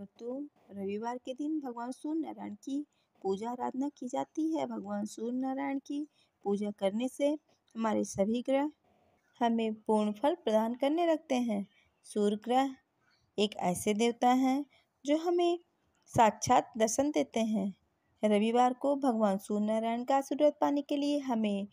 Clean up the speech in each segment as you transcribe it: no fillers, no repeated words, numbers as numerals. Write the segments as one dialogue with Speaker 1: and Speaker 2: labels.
Speaker 1: दोस्तों, रविवार के दिन भगवान सूर्य नारायण की पूजा आराधना की जाती है। भगवान सूर्य नारायण की पूजा करने से हमारे सभी ग्रह हमें पूर्ण फल प्रदान करने लगते हैं। सूर्य ग्रह एक ऐसे देवता हैं जो हमें साक्षात दर्शन देते हैं। रविवार को भगवान सूर्य नारायण का आशीर्वाद पाने के लिए हमें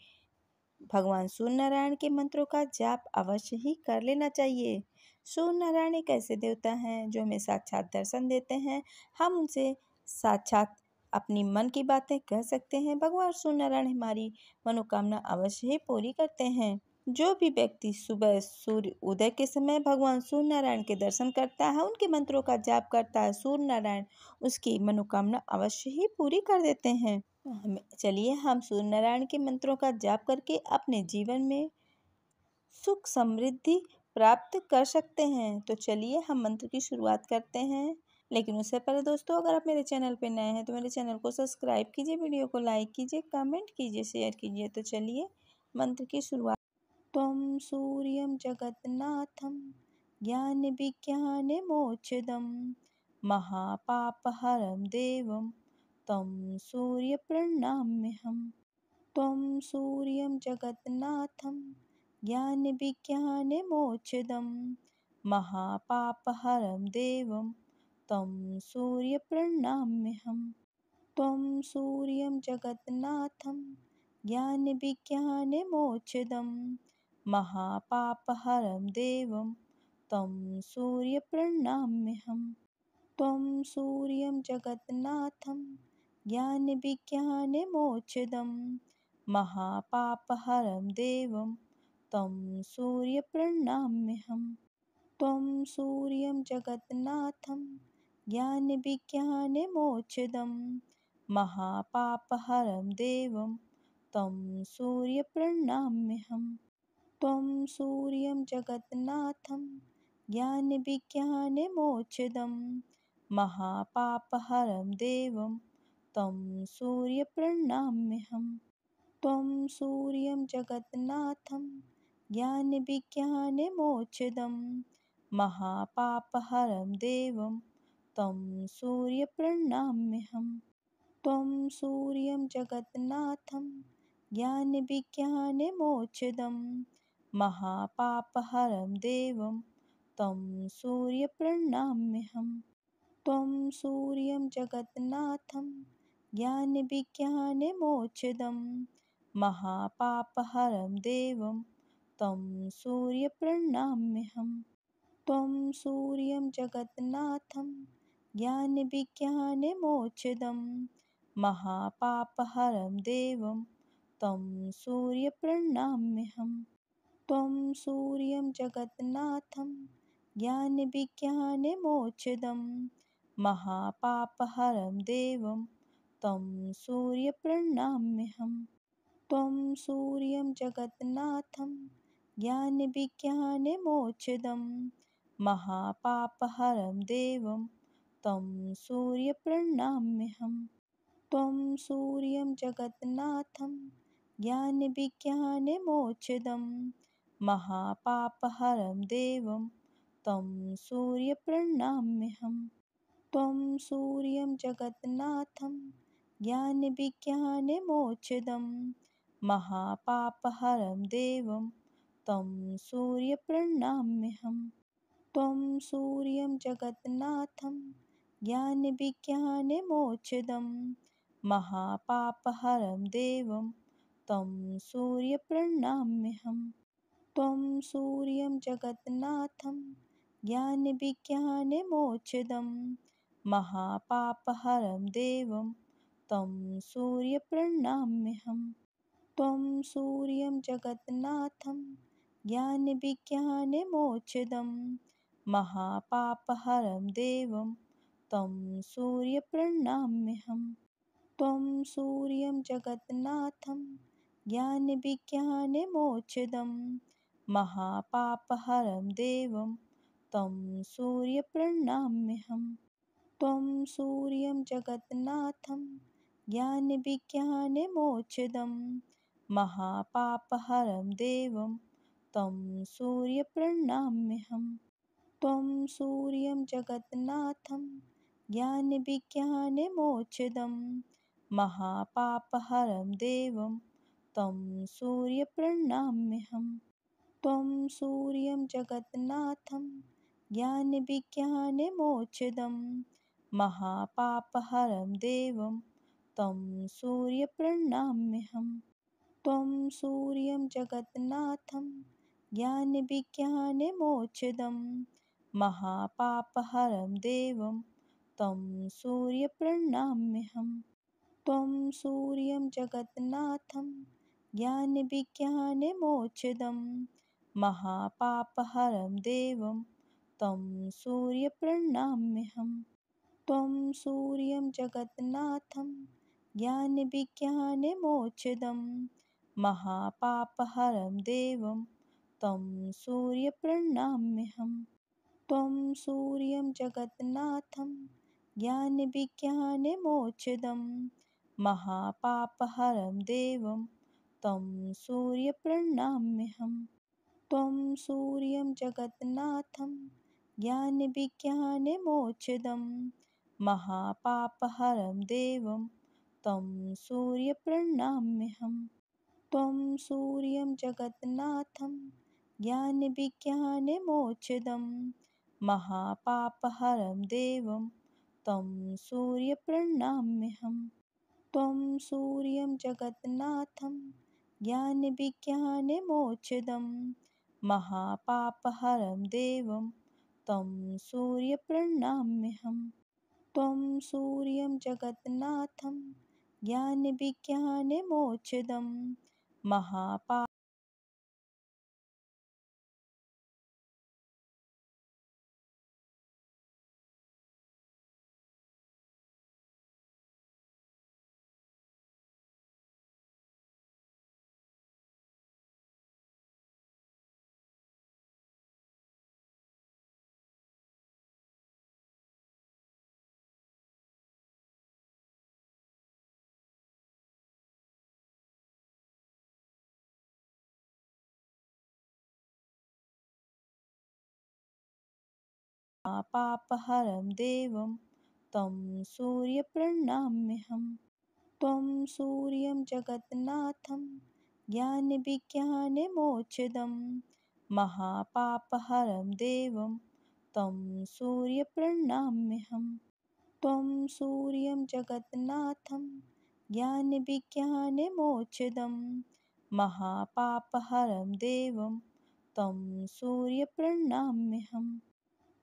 Speaker 1: भगवान सूर्य नारायण के मंत्रों का जाप अवश्य ही कर लेना चाहिए। सूर्य नारायण एक ऐसे देवता हैं जो हमें साक्षात दर्शन देते हैं। हम उनसे साक्षात अपनी मन की बातें कह सकते हैं। भगवान सूर्य नारायण हमारी मनोकामना अवश्य ही पूरी करते हैं। जो भी व्यक्ति सुबह सूर्य उदय के समय भगवान सूर्य नारायण के दर्शन करता है, उनके मंत्रों का जाप करता है, सूर्य नारायण उसकी मनोकामना अवश्य ही पूरी कर देते हैं। चलिए हम सूर्य नारायण के मंत्रों का जाप करके अपने जीवन में सुख समृद्धि प्राप्त कर सकते हैं। तो चलिए हम मंत्र की शुरुआत करते हैं। लेकिन उससे पहले दोस्तों, अगर आप मेरे चैनल पर नए हैं तो मेरे चैनल को सब्सक्राइब कीजिए, वीडियो को लाइक कीजिए, कमेंट कीजिए, शेयर कीजिए। तो चलिए मंत्र की शुरुआत। त्वं सूर्यं जगन्नाथं ज्ञान विज्ञान मोक्षदं महापापहरं देवं तं सूर्य प्रणमाम्यहम्। त्वं सूर्यं जगन्नाथं ज्ञान विज्ञान मोक्षदं महापापहरं देवं तं सूर्य प्रणमाम्यहम्। त्वं सूर्यं जगन्नाथं ज्ञान विज्ञान मोक्षदं महापापहरं देवं तं सूर्य प्रणमाम्यहम्। त्वं सूर्यं जगन्नाथं ज्ञान विज्ञान मोक्षदं महापापहरं देवं तं सूर्य प्रणमाम्यहम्। त्वं सूर्यं जगन्नाथं ज्ञान विज्ञान मोक्षदं महापापहरं देवं तं सूर्य प्रणमाम्यहम्। त्वं सूर्यं जगन्नाथं ज्ञान विज्ञान मोक्षदं महापापहरं देवं तं सूर्य प्रणमाम्यहम्। त्वं सूर्यं जगन्नाथं ज्ञान विज्ञान मोक्षदं महापापहरं देवं तं सूर्य प्रणमाम्यहम्। त्वं सूर्यं जगन्नाथं ज्ञान विज्ञान मोक्षदं महापापहरं देवं तं सूर्य प्रणमाम्यहम्। त्वं सूर्यं जगन्नाथं ज्ञान विज्ञान मोक्षदं महापापहरं देवं तं सूर्य प्रणमाम्यहम्। त्वं सूर्यं जगन्नाथं ज्ञान विज्ञान मोक्षदं महापापहरं देवं तं सूर्य प्रणमाम्यहम्। त्वं सूर्यं जगन्नाथं ज्ञान विज्ञान मोक्षदं महापापहरं देवं तं सूर्य प्रणमाम्यहम्। त्वं सूर्यं जगन्नाथं ज्ञान विज्ञान मोक्षदं महापापहरं देवं तं सूर्य प्रणमाम्यहम्। त्वं सूर्यं जगन्नाथं ज्ञान विज्ञान मोक्षदं महापापहरं देवं तं सूर्य प्रणमाम्यहम्। त्वं सूर्यं जगन्नाथं ज्ञान विज्ञान मोक्षदं महापापहरं देवं तं सूर्य प्रणमाम्यहम्। त्वं सूर्यं जगन्नाथं ज्ञान विज्ञान मोक्षदं महापापहरं देवं तं सूर्य प्रणमाम्यहम्। त्वं सूर्यं जगन्नाथं ज्ञान विज्ञान मोक्षदं महापापहरं देवं तं सूर्य प्रणमाम्यहम्। त्वं सूर्यं जगन्नाथं ज्ञान विज्ञान मोक्षदं महापापहरं देवं तं सूर्य प्रणमाम्यहम्। त्वं सूर्यं जगन्नाथं ज्ञान विज्ञान मोक्षदं महापापहरं देवं तं सूर्य प्रणमाम्यहम्। त्वं सूर्यं जगन्नाथं ज्ञान विज्ञान मोक्षदं महापापहरं देवं तं सूर्य प्रणमाम्यहम्। त्वं सूर्यं जगन्नाथं ज्ञानविज्ञानमोक्षदं महापापहरं देवं तं सूर्यप्रणमाम्यहम्। त्वं सूर्यं जगन्नाथं ज्ञानविज्ञानमोक्षदं महापापहरं देवं तं सूर्यप्रणमाम्यहम्। त्वं सूर्यं जगन्नाथं ज्ञानविज्ञानमोक्षदं महापापहरं देवं तं सूर्यप्रणमाम्यहम्। त्वं सूर्यं जगन्नाथं ज्ञानविज्ञानमोक्षदं महापापहरं देवं तं सूर्यप्रणमाम्यहम्। त्वं सूर्यं जगन्नाथं ज्ञानविज्ञानमोक्षदं महापापहरं देवं तं सूर्यप्रणमाम्यहम्। त्वं सूर्यं जगन्नाथं ज्ञानविज्ञानमोक्षदं महापापहरं देवं तं सूर्यप्रणमाम्यहम्। त्वं सूर्यं जगन्नाथं ज्ञानविज्ञानमोक्षदं महापापहरं देवं तं सूर्यप्रणमाम्यहम्। त्वं सूर्यं जगन्नाथं ज्ञानविज्ञानमोक्षदं महापापहरं देवं तं सूर्यप्रणमाम्यहम्। त्वं सूर्यं जगन्नाथं ज्ञानविज्ञानमोक्षदं महापापहरं देवं तं सूर्यप्रणमाम्यहम्। त्वं सूर्यं जगन्नाथं ज्ञानविज्ञानमोक्षदं महापापहरं देवं तं सूर्यप्रणमाम्यहम्। त्वं सूर्यं जगन्नाथं ज्ञानविज्ञानमोक्षदं महापापहरं देवं तं सूर्यप्रणमाम्यहम्। त्वं सूर्यं जगन्नाथं ज्ञानविज्ञानमोक्षदं महापापहरं देवं तं सूर्यप्रणमाम्यहम्।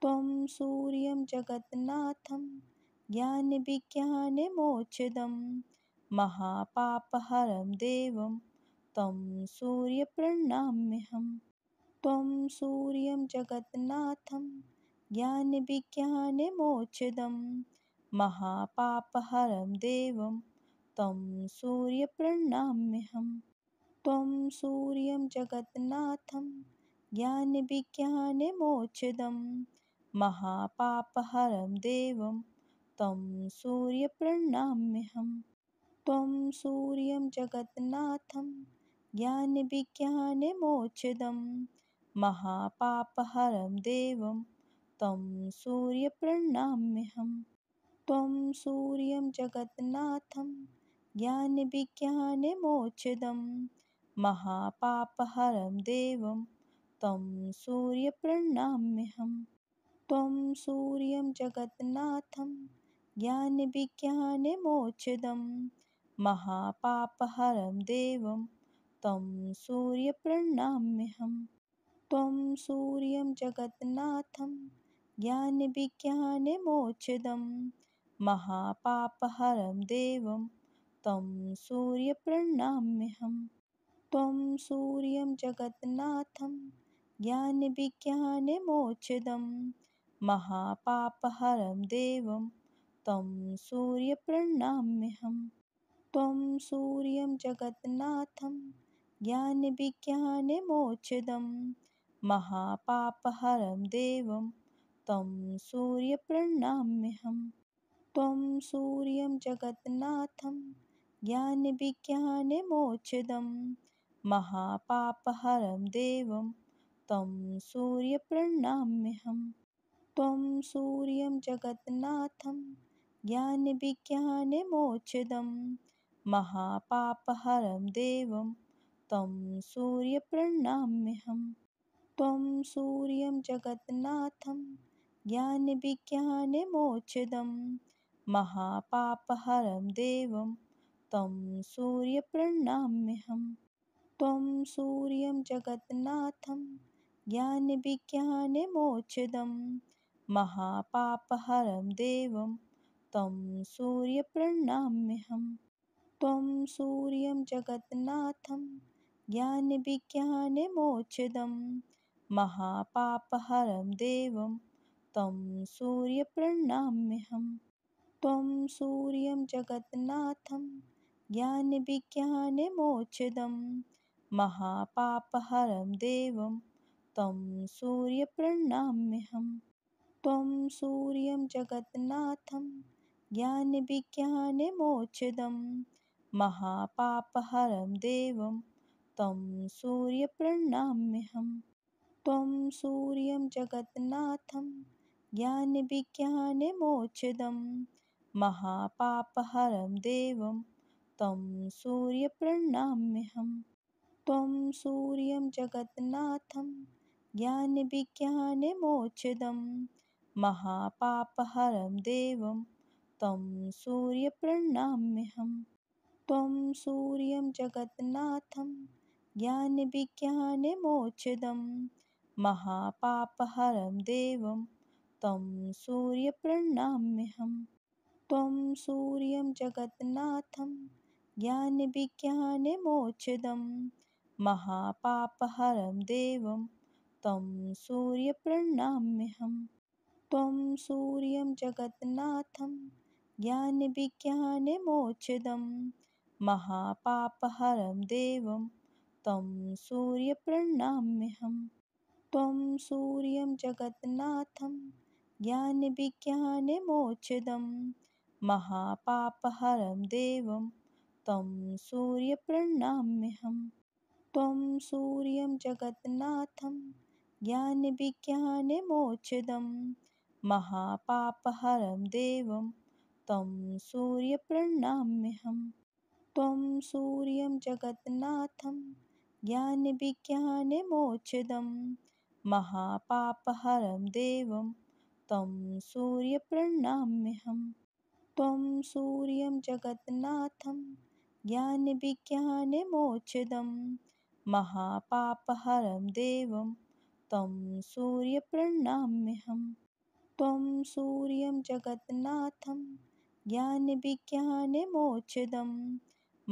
Speaker 1: त्वं सूर्यं जगन्नाथं ज्ञानविज्ञानमोक्षदं महापापहरं देवं तं सूर्यप्रणमाम्यहम्। त्वं सूर्यं जगन्नाथं ज्ञानविज्ञानमोक्षदं महापापहरं देवं तं सूर्यप्रणमाम्यहम्। त्वं सूर्यं जगन्नाथं ज्ञानविज्ञानमोक्षदं महापापहरं देवं तं सूर्यप्रणमाम्यहम्। त्वं सूर्यं जगन्नाथं ज्ञानविज्ञानमोक्षदं महापापहरं देवं तं सूर्यप्रणमाम्यहम्। त्वं सूर्यं जगन्नाथं ज्ञानविज्ञानमोक्षदं महापापहरं देवं तं सूर्यप्रणमाम्यहम्। त्वं सूर्यं जगन्नाथं ज्ञानविज्ञानमोक्षदं महापापहरं देवं तं सूर्यप्रणमाम्यहम्। त्वं सूर्यं जगन्नाथं ज्ञानविज्ञानमोक्षदं महापापहरं देवं तं सूर्यप्रणमाम्यहम्। त्वं सूर्यं जगन्नाथं ज्ञानविज्ञानमोक्षदं महापापहरं देवं तं सूर्यप्रणमाम्यहम्। त्वं सूर्यं जगन्नाथं ज्ञानविज्ञानमोक्षदं महापापहरं देवं तं सूर्यप्रणमाम्यहम्। त्वं सूर्यं जगन्नाथं ज्ञानविज्ञानमोक्षदं महापापहरं देवं तं सूर्यप्रणमाम्यहम्। त्वं सूर्यं जगन्नाथं ज्ञानविज्ञानमोक्षदं महापापहरं देवं तं सूर्यप्रणमाम्यहम्। त्वं सूर्यं जगन्नाथं ज्ञानविज्ञानमोक्षदं महापापहरं देवं तं सूर्यप्रणमाम्यहम्। त्वं सूर्यं जगन्नाथं ज्ञानविज्ञानमोक्षदं महापापहरं देवं तं सूर्यप्रणमाम्यहम्। त्वं सूर्यं जगन्नाथं ज्ञानविज्ञानमोक्षदं महापापहरं देवं तं सूर्यप्रणमाम्यहम्। त्वं सूर्यं जगन्नाथं ज्ञानविज्ञानमोक्षदं महापापहरं देवं तं सूर्यप्रणमाम्यहम्। त्वं सूर्यं जगन्नाथं ज्ञानविज्ञानमोक्षदं महापापहरं देवं तं सूर्यप्रणमाम्यहम्। त्वं सूर्यं जगन्नाथं ज्ञानविज्ञानमोक्षदं महापापहरं देवं तं सूर्यप्रणमाम्यहम्। त्वं सूर्यं जगन्नाथं ज्ञानविज्ञानमोक्षदं महापापहरं देवं तं सूर्यप्रणमाम्यहम्। त्वं सूर्यं जगन्नाथं ज्ञानविज्ञानमोक्षदं महापापहरं देवं तं सूर्यप्रणमाम्यहम्। त्वं सूर्यं जगन्नाथं ज्ञानविज्ञानमोक्षदं महापापहरं देवं तं सूर्यप्रणमाम्यहम्। त्वं सूर्यं जगन्नाथं ज्ञानविज्ञानमोक्षदं महापापहरं देवं तं सूर्यप्रणमाम्यहम्। त्वं सूर्यं जगन्नाथं ज्ञानविज्ञानमोक्षदं महापापहरं देवं तं सूर्यप्रणमाम्यहम्। त्वं सूर्यं जगन्नाथं ज्ञानविज्ञानमोक्षदं महापापहरं देवं तं सूर्यप्रणमाम्यहम्। त्वं सूर्यं जगन्नाथं ज्ञानविज्ञानमोक्षदं महापापहरं देवं तं सूर्यप्रणमाम्यहम्। त्वं सूर्यं जगन्नाथं ज्ञानविज्ञानमोक्षदं महापापहरं देवं तं सूर्यप्रणमाम्यहम्। त्वं सूर्यं जगन्नाथं ज्ञानविज्ञानमोक्षदं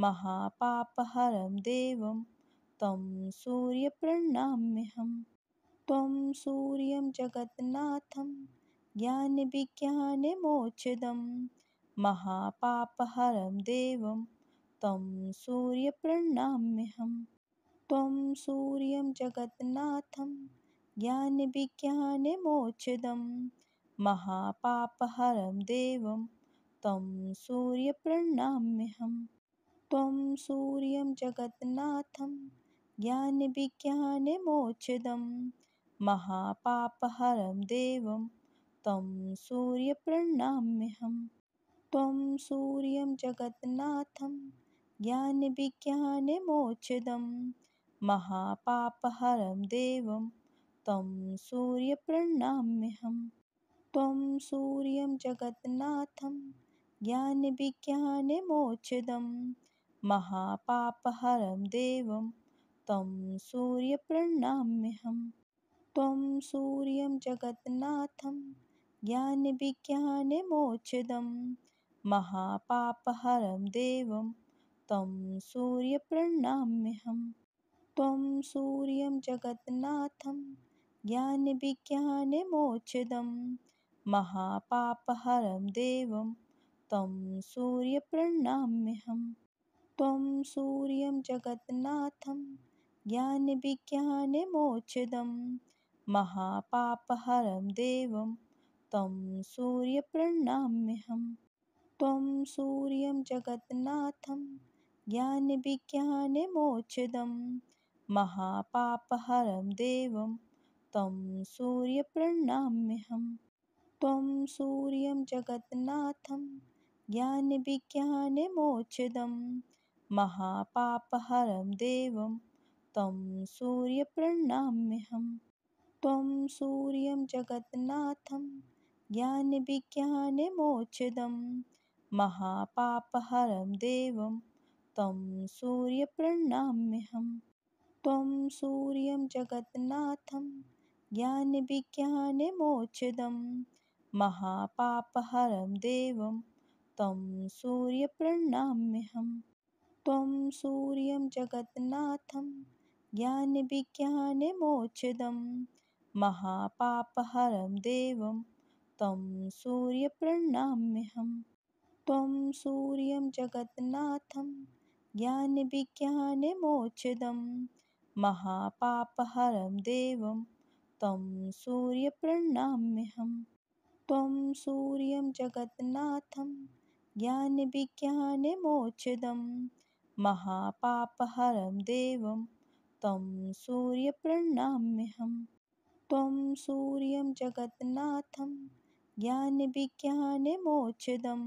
Speaker 1: महापापहरं देवं तं सूर्यप्रणमाम्यहम्। त्वं सूर्यं जगन्नाथं ज्ञानविज्ञानमोक्षदं महापापहरं देवं तं सूर्यप्रणमाम्यहम्। त्वं सूर्यं जगन्नाथं ज्ञानविज्ञानमोक्षदं महापापहरं देवं तं सूर्यप्रणमाम्यहम्। त्वं सूर्यं जगन्नाथं ज्ञानविज्ञानमोक्षदं महापापहरं देवं तं सूर्यप्रणमाम्यहम्। त्वं सूर्यं जगन्नाथं ज्ञानविज्ञानमोक्षदं महापापहरं देवं तं सूर्यप्रणमाम्यहम्। त्वं सूर्यं जगन्नाथं ज्ञानविज्ञानमोक्षदं महापापहरं देवं तं सूर्यप्रणमाम्यहम्। त्वं सूर्यं जगन्नाथं ज्ञानविज्ञानमोक्षदं महापापहरं देवं तं सूर्यप्रणमाम्यहम्। त्वं सूर्यं जगन्नाथं ज्ञानविज्ञानमोक्षदं महापापहरं देवं तं सूर्यप्रणमाम्यहम्। त्वं सूर्यं जगन्नाथं ज्ञानविज्ञानमोक्षदं महापापहरं देवं तं सूर्यप्रणमाम्यहम्। त्वं सूर्यं जगन्नाथं ज्ञानविज्ञानमोक्षदं महापापहरं देवं तं सूर्यप्रणमाम्यहम्। त्वं सूर्यं जगन्नाथं ज्ञानविज्ञानमोक्षदं महापापहरं देवं तं सूर्यप्रणमाम्यहम्। त्वं सूर्यं जगन्नाथं ज्ञानविज्ञानमोक्षदं महापापहरं देवं तं सूर्यप्रणमाम्यहम्। त्वं सूर्यं जगन्नाथं ज्ञानविज्ञानमोक्षदं महापापहरं देवं तं सूर्यप्रणमाम्यहम्। त्वं सूर्यं जगन्नाथं ज्ञानविज्ञानमोक्षदं महापापहरं देवं तं सूर्यप्रणमाम्यहम्। त्वं सूर्यं जगन्नाथं ज्ञानविज्ञानमोक्षदं महापापहरं देवं तं सूर्यप्रणमाम्यहम्। त्वं सूर्यं जगन्नाथं ज्ञानविज्ञानमोक्षदं महापापहरं देवं तं सूर्यप्रणमाम्यहम्। त्वं सूर्यं जगन्नाथं ज्ञानविज्ञानमोक्षदं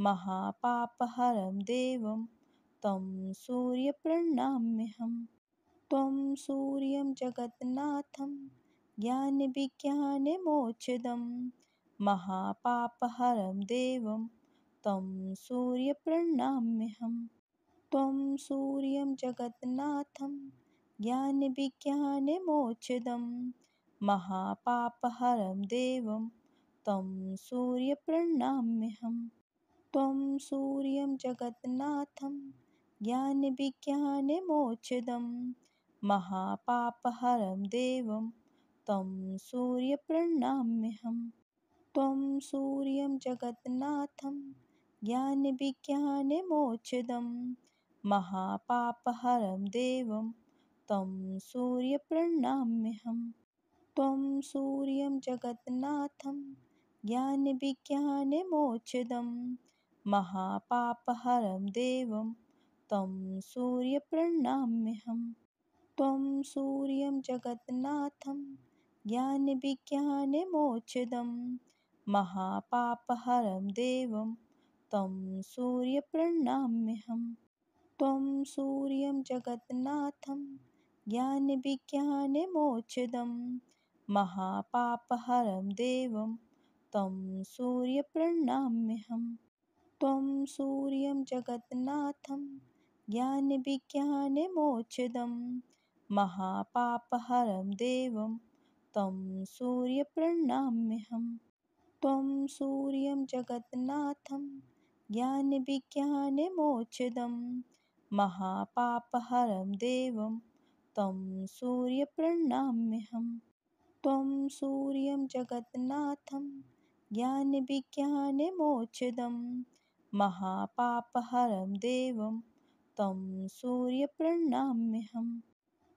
Speaker 1: महापापहरं देवं तं सूर्यप्रणमाम्यहम्। त्वं सूर्यं जगन्नाथं ज्ञानविज्ञानमोक्षदं महापापहरं देवं तं सूर्यप्रणमाम्यहम्। त्वं सूर्यं जगन्नाथं ज्ञानविज्ञानमोक्षदं महापापहरं देवं तं सूर्यप्रणमाम्यहम्। त्वं सूर्यं जगन्नाथं ज्ञानविज्ञानमोक्षदं महापापहरं देवं तं सूर्यप्रणमाम्यहम्। त्वं सूर्यं जगन्नाथं ज्ञानविज्ञानमोक्षदं महापापहरं देवं तं सूर्यप्रणमाम्यहम्। त्वं सूर्यं जगन्नाथं ज्ञानविज्ञानमोक्षदं महापापहरं देवं तं सूर्यप्रणमाम्यहम्। त्वं सूर्यं जगन्नाथं ज्ञानविज्ञानमोक्षदं महापापहरं देवं तं सूर्यप्रणमाम्यहम्। त्वं सूर्यं जगन्नाथं ज्ञानविज्ञानमोक्षदं महापापहरं देवं तं सूर्यप्रणमाम्यहम्। त्वं सूर्यं जगन्नाथं ज्ञानविज्ञानमोक्षदं महापापहरं देवं तं सूर्यप्रणमाम्यहम्। त्वं सूर्यं जगन्नाथं ज्ञानविज्ञानमोक्षदं महापापहरं देवं तं सूर्यप्रणमाम्यहम्। त्वं सूर्यं जगन्नाथं ज्ञानविज्ञानमोक्षदं महापापहरं देवं तं सूर्यप्रणमाम्यहम्।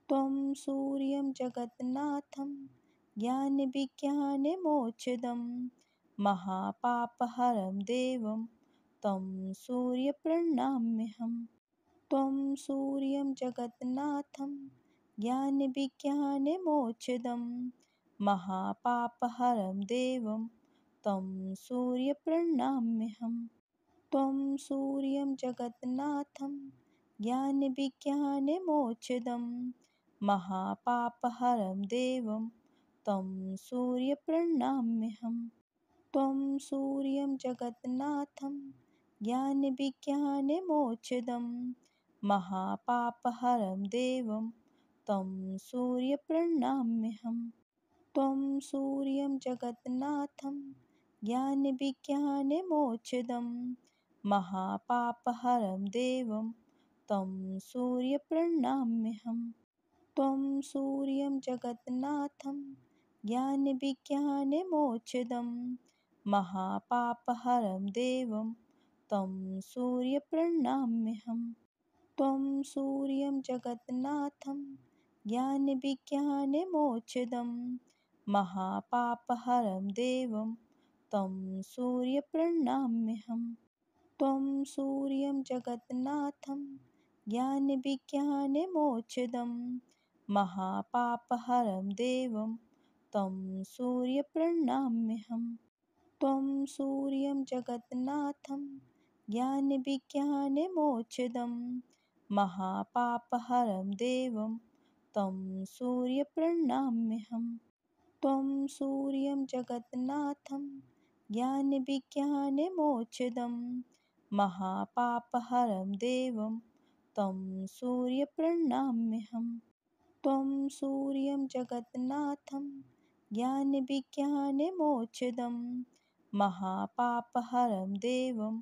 Speaker 1: त्वं सूर्यं जगन्नाथं ज्ञानविज्ञानमोक्षदं महापापहरं देवं तं सूर्यप्रणमाम्यहम्। त्वं सूर्यं जगन्नाथं ज्ञानविज्ञानमोक्षदं महापापहरं देवं तं सूर्यप्रणमाम्यहम्। त्वं सूर्यं जगन्नाथं ज्ञानविज्ञानमोक्षदं महापापहरं देवं तं सूर्यप्रणमाम्यहम्। त्वं सूर्यं जगन्नाथं ज्ञानविज्ञानमोक्षदं महापापहरं देवं तं सूर्यप्रणमाम्यहम्। त्वं सूर्यं जगन्नाथं ज्ञानविज्ञानमोक्षदं महापापहरं देवं तं सूर्यप्रणमाम्यहम्। त्वं सूर्यं जगन्नाथं ज्ञानविज्ञानमोक्षदं महापापहरं देवं तं सूर्यप्रणमाम्यहम्। त्वं सूर्यं जगन्नाथं ज्ञानविज्ञानमोक्षदं महापापहरं देवं तं सूर्यप्रणमाम्यहम्। त्वं सूर्यं जगन्नाथं ज्ञानविज्ञानमोक्षदं महापापहरं देवं तं सूर्यप्रणमाम्यहम्। त्वं सूर्यं जगन्नाथं ज्ञानविज्ञानमोक्षदं महापापहरं देवं तं सूर्यप्रणमाम्यहम्। त्वं सूर्यं जगन्नाथं ज्ञानविज्ञानमोक्षदं महापापहरं देवं तं सूर्यप्रणमाम्यहम्। त्वं सूर्यं जगन्नाथं ज्ञानविज्ञानमोक्षदं महापापहरं देवं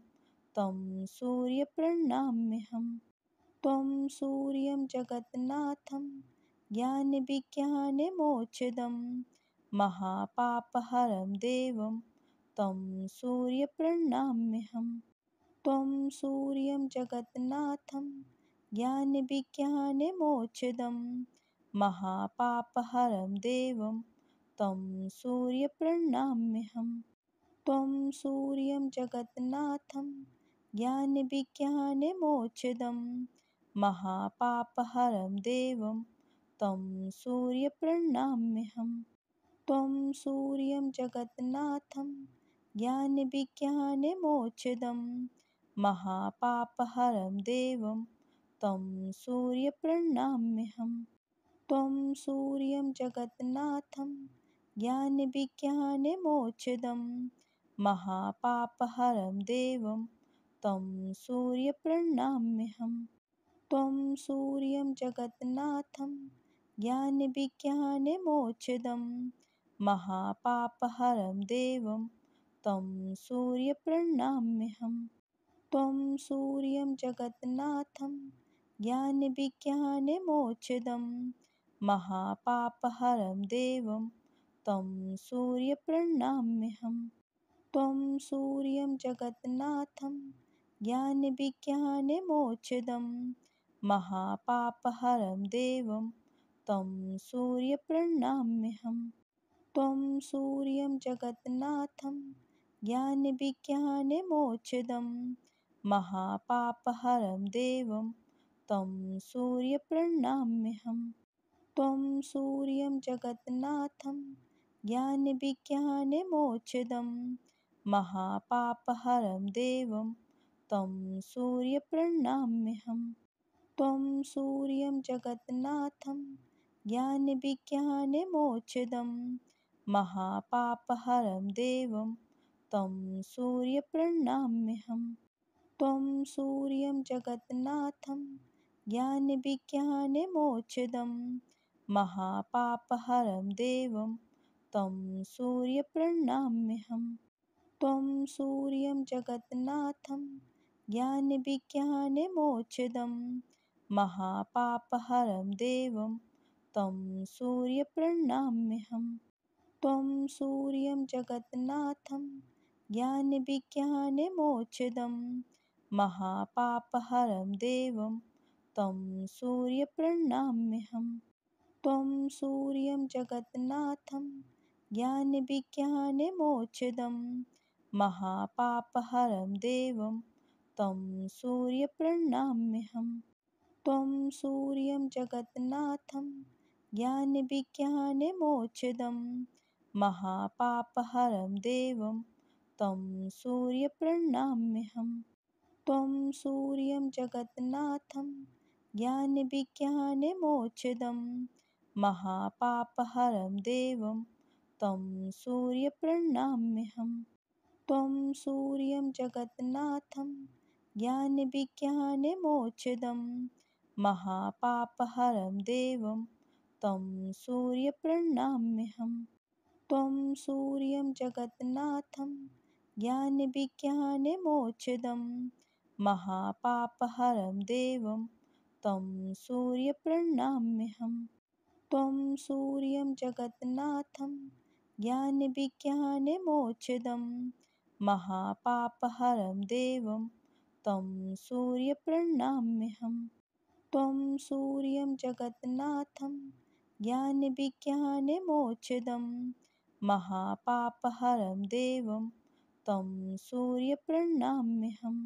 Speaker 1: तं सूर्यप्रणमाम्यहम्। त्वं सूर्यं जगन्नाथं ज्ञानविज्ञानमोक्षदं महापापहरं देवं तं सूर्यप्रणमाम्यहम्। त्वं सूर्यं जगन्नाथं ज्ञानविज्ञानमोक्षदं महापापहरं देवं तं सूर्यप्रणमाम्यहम्। त्वं सूर्यं जगन्नाथं ज्ञानविज्ञानमोक्षदं महापापहरं देवं तं सूर्यप्रणमाम्यहम्। त्वं सूर्यं जगन्नाथं ज्ञानविज्ञानमोक्षदं महापापहरं देवं तं सूर्यप्रणमाम्यहम्। त्वं सूर्यं जगन्नाथं ज्ञानविज्ञानमोक्षदं महापापहरं देवं तं सूर्यप्रणमाम्यहम्। त्वं सूर्यं जगन्नाथं ज्ञानविज्ञानमोक्षदं महापापहरं देवं तं सूर्यप्रणमाम्यहम्। त्वं सूर्यं जगन्नाथं ज्ञानविज्ञानमोक्षदं महापापहरं देवं तं सूर्यप्रणमाम्यहम्। त्वं सूर्यं जगन्नाथं ज्ञानविज्ञानमोक्षदं महापापहरं देवं तं सूर्यप्रणमाम्यहम्। त्वं सूर्यं जगन्नाथं ज्ञानविज्ञानमोक्षदं महापापहरं देवं तं सूर्यप्रणमाम्यहम्। त्वं सूर्यं जगन्नाथं ज्ञानविज्ञानमोक्षदं महापापहरं देवं तं सूर्यप्रणमाम्यहम्। त्वं सूर्यं जगन्नाथं ज्ञानविज्ञानमोक्षदं महापापहरं देवं तं सूर्यप्रणमाम्यहम्। त्वं सूर्यं जगन्नाथं ज्ञानविज्ञानमोक्षदं महापापहरं देवं तं सूर्यप्रणमाम्यहम्। त्वं सूर्यं जगन्नाथं ज्ञानविज्ञानमोक्षदं महापापहरं देवं तं सूर्यप्रणमाम्यहम्। त्वं सूर्यं जगन्नाथं ज्ञानविज्ञानमोक्षदं महापापहरं देवं तं सूर्यप्रणमाम्यहम्। त्वं सूर्यं जगन्नाथं ज्ञानविज्ञानमोक्षदं महापापहरं देवं तं सूर्यप्रणमाम्यहम्। त्वं सूर्यं जगन्नाथं ज्ञानविज्ञानमोक्षदं महापापहरं देवं तं सूर्यप्रणमाम्यहम्। त्वं सूर्यं जगन्नाथं ज्ञानविज्ञानमोक्षदं महापापहरं देवं तं सूर्यप्रणमाम्यहम्। त्वं सूर्यं जगन्नाथं ज्ञानविज्ञानमोक्षदं महापापहरं देवं तं सूर्यप्रणमाम्यहम्। त्वं सूर्यं जगन्नाथं ज्ञानविज्ञानमोक्षदं महापापहरं देवं तं सूर्यप्रणमाम्यहम्। त्वं सूर्यं जगन्नाथं ज्ञानविज्ञानमोक्षदं महापापहरं देवं तं सूर्यप्रणमाम्यहम्। त्वं सूर्यं जगन्नाथं ज्ञानविज्ञानमोक्षदं महापापहरं देवं तं सूर्यप्रणमाम्यहम्।